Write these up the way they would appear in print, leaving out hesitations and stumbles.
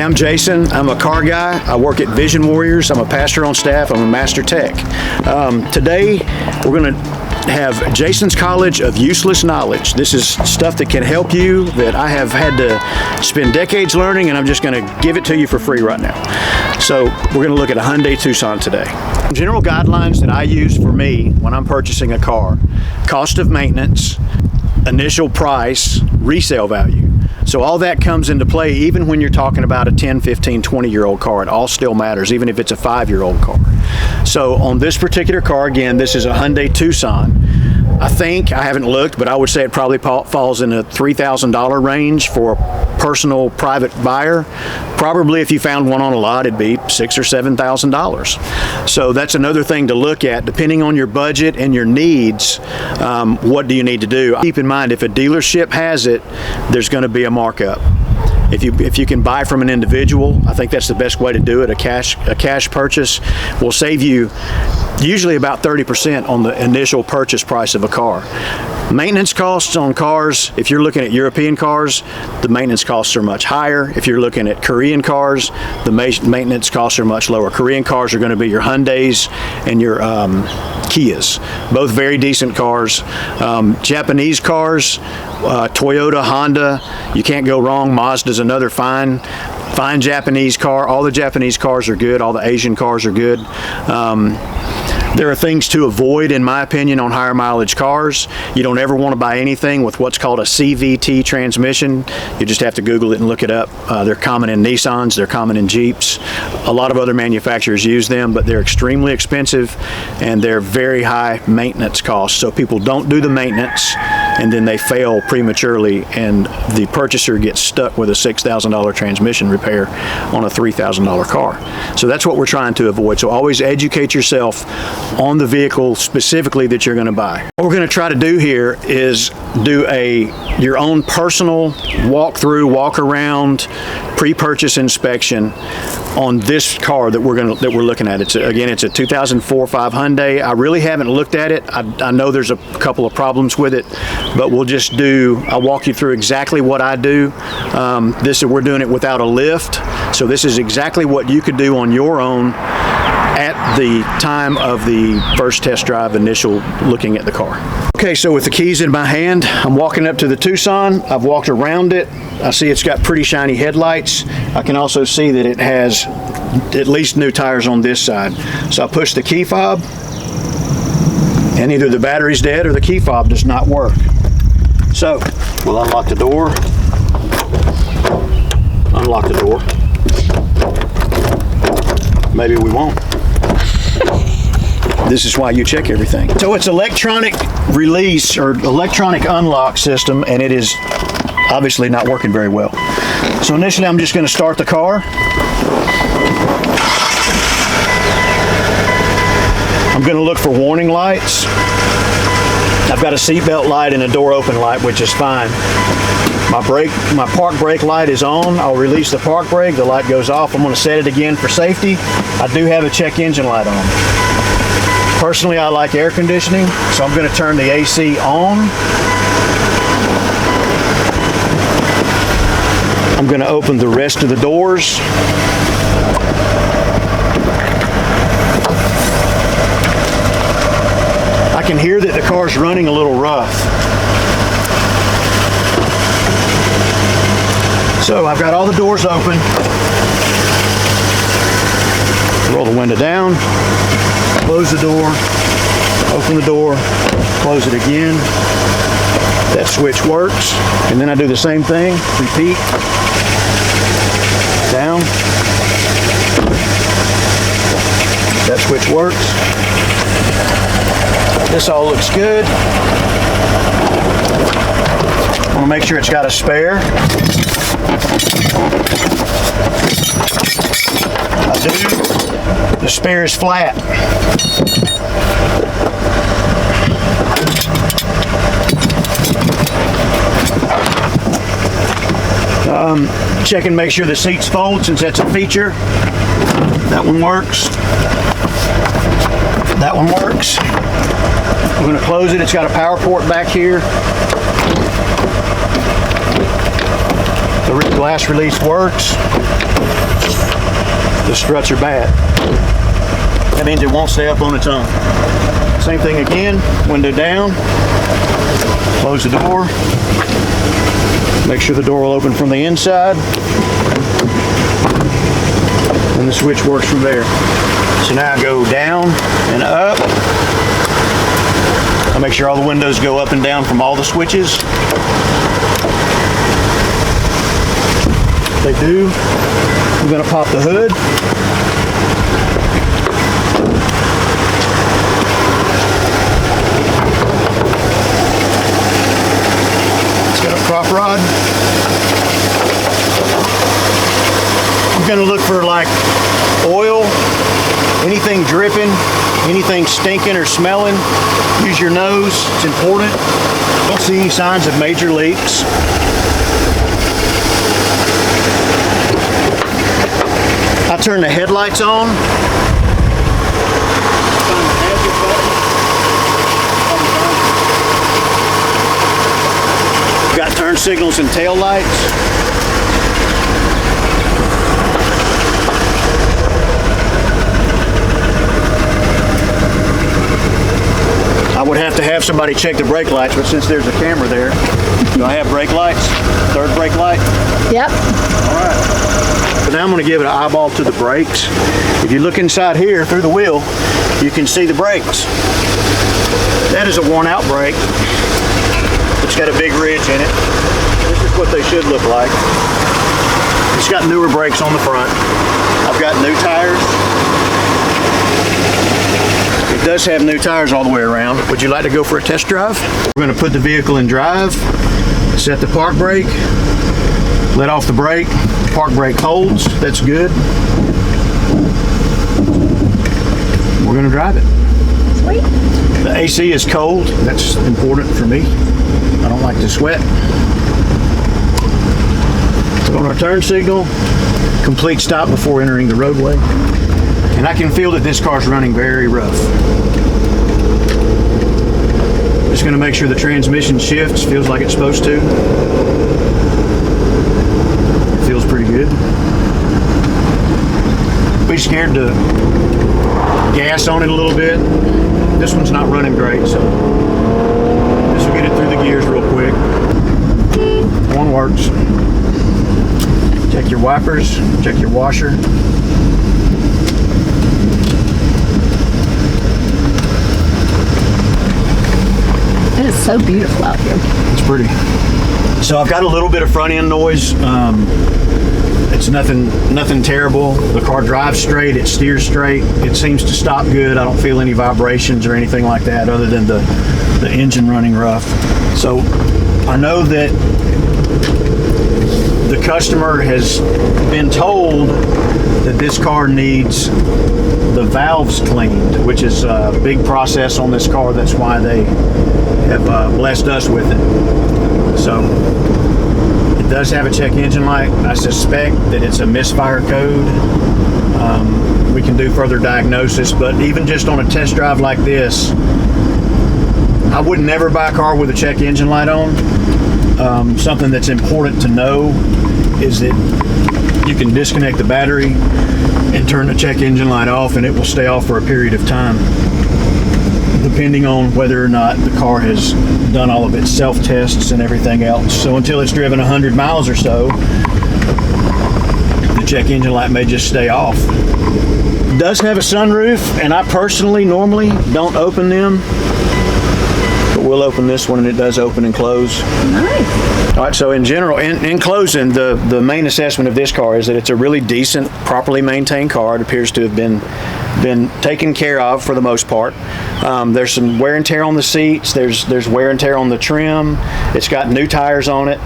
I'm Jason. I'm a car guy. I work at Vision Warriors. I'm a pastor on staff. I'm a master tech. Today, we're going to have Jason's College of Useless Knowledge. This is stuff that can help you that I have had to spend decades learning, and I'm just going to give it to you for free right now. So we're going to look at a Hyundai Tucson today. General guidelines that I use for me when I'm purchasing a car: cost of maintenance, initial price, resale value. So all that comes into play even when you're talking about a 10, 15, 20-year-old car. It all still matters, even if it's a 5-year-old car. So on this particular car, again, this is a Hyundai Tucson. I haven't looked, but I would say it probably falls in the $3,000 range for a personal private buyer. Probably if you found one on a lot, it'd be $6,000 or $7,000. So that's another thing to look at. Depending on your budget and your needs, what do you need to do? Keep in mind, if a dealership has it, there's going to be a markup. If you can buy from an individual, I think that's the best way to do it. A cash purchase will save you usually about 30% on the initial purchase price of a car. Maintenance costs on cars, if you're looking at European cars, the maintenance costs are much higher. If you're looking at Korean cars, the maintenance costs are much lower. Korean cars are going to be your Hyundais and your Kias, both very decent cars. Japanese cars, Toyota, Honda, you can't go wrong. Mazda's another fine Japanese car. All the Japanese cars are good. All the Asian cars are good. There are things to avoid, in my opinion, on higher mileage cars. You don't ever want to buy anything with what's called a CVT transmission. You just have to Google it and look it up. They're common in Nissans, they're common in Jeeps. A lot of other manufacturers use them, but they're extremely expensive and they're very high maintenance costs. So people don't do the maintenance and then they fail prematurely and the purchaser gets stuck with a $6,000 transmission repair on a $3,000 car. So that's what we're trying to avoid. So always educate yourself on the vehicle specifically that you're going to buy. What we're going to try to do here is do your own personal walkthrough, walk around, pre-purchase inspection on this car that we're looking at. It's a 2004 5 Hyundai. I really haven't looked at it. I know there's a couple of problems with it, but I'll walk you through exactly what I do. We're doing it without a lift, so this is exactly what you could do on your own at the time of the first test drive, initial looking at the car. Okay, so with the keys in my hand, I'm walking up to the Tucson. I've walked around it. I see it's got pretty shiny headlights. I can also see that it has at least new tires on this side. So I push the key fob, and either the battery's dead or the key fob does not work. So we'll unlock the door. Unlock the door. Maybe we won't. This is why you check everything. So it's electronic release or electronic unlock system, and it is obviously not working very well. So initially I'm just going to start the car. I'm going to look for warning lights. I've got a seatbelt light and a door open light, which is fine. My park brake light is on. I'll release the park brake. The light goes off. I'm going to set it again for safety. I do have a check engine light on. Personally, I like air conditioning, so I'm going to turn the AC on. I'm going to open the rest of the doors. I can hear that the car's running a little rough. So I've got all the doors open. Roll the window down, close the door, open the door, close it again. That switch works. And then I do the same thing, repeat. Down. That switch works. This all looks good. I want to make sure it's got a spare. I do. The spare is flat. Check and make sure the seats fold since that's a feature. That one works. That one works. I'm going to close it. It's got a power port back here. The glass release works. The struts are bad. That means it won't stay up on its own. Same thing again, window down. Close the door. Make sure the door will open from the inside. And the switch works from there. So now I go down and up. I make sure all the windows go up and down from all the switches. They do. I'm going to pop the hood. It's got a prop rod. I'm going to look for like oil, anything dripping, anything stinking or smelling. Use your nose, it's important. Don't see any signs of major leaks. I turn the headlights on. Got turn signals and tail lights. I would have to have somebody check the brake lights, but since there's a camera there, do I have brake lights? Third brake light? Yep. All right. So now I'm going to give it an eyeball to the brakes. If you look inside here through the wheel, you can see the brakes. That is a worn out brake. It's got a big ridge in it. This is what they should look like. It's got newer brakes on the front. I've got new tires. It does have new tires all the way around. Would you like to go for a test drive? We're going to put the vehicle in drive, set the park brake, let off the brake. Park brake holds. That's good. We're going to drive it. Sweet. The AC is cold. That's important for me. I don't like to sweat. On our turn signal, complete stop before entering the roadway. And I can feel that this car's running very rough. Just going to make sure the transmission shifts, feels like it's supposed to. It feels pretty good. Be scared to gas on it a little bit. This one's not running great, so this will get it through the gears real quick. One works. Check your wipers, check your washer. It is so beautiful out here. It's pretty. So I've got a little bit of front end noise. It's nothing terrible. The car drives straight, it steers straight. It seems to stop good. I don't feel any vibrations or anything like that other than the engine running rough. So I know that the customer has been told that this car needs the valves cleaned, which is a big process on this car. That's why they have blessed us with it. So it does have a check engine light. I suspect that it's a misfire code. We can do further diagnosis, but even just on a test drive like this, I would never buy a car with a check engine light on. Something that's important to know is that you can disconnect the battery and turn the check engine light off, and it will stay off for a period of time, depending on whether or not the car has done all of its self-tests and everything else. So until it's driven 100 miles or so, the check engine light may just stay off. It does have a sunroof, and I personally normally don't open them. We'll open this one, and it does open and close. Nice. All right, so in general, in closing, the main assessment of this car is that it's a really decent, properly maintained car. It appears to have been taken care of for the most part. There's some wear and tear on the seats. There's wear and tear on the trim. It's got new tires on it.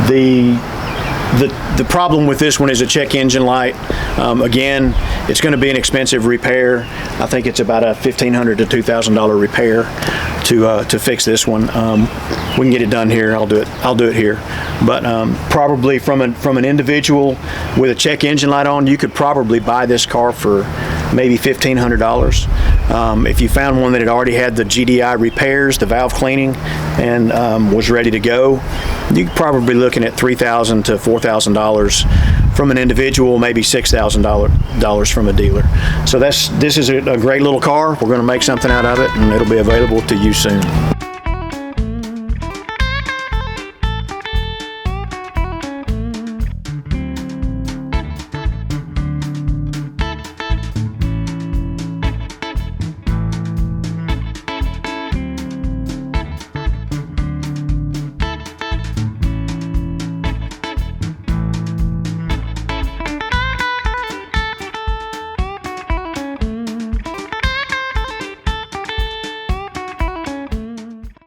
The problem with this one is a check engine light. Again, it's going to be an expensive repair. I think it's about a $1,500 to $2,000 repair to fix this one. We can get it done here. I'll do it here. But probably from an individual with a check engine light on, you could probably buy this car for maybe $1,500. If you found one that had already had the GDI repairs, the valve cleaning, and was ready to go, you're probably looking at $3,000 to $4,000 from an individual, maybe $6,000 from a dealer. So this is a great little car. We're going to make something out of it, and it'll be available to you soon.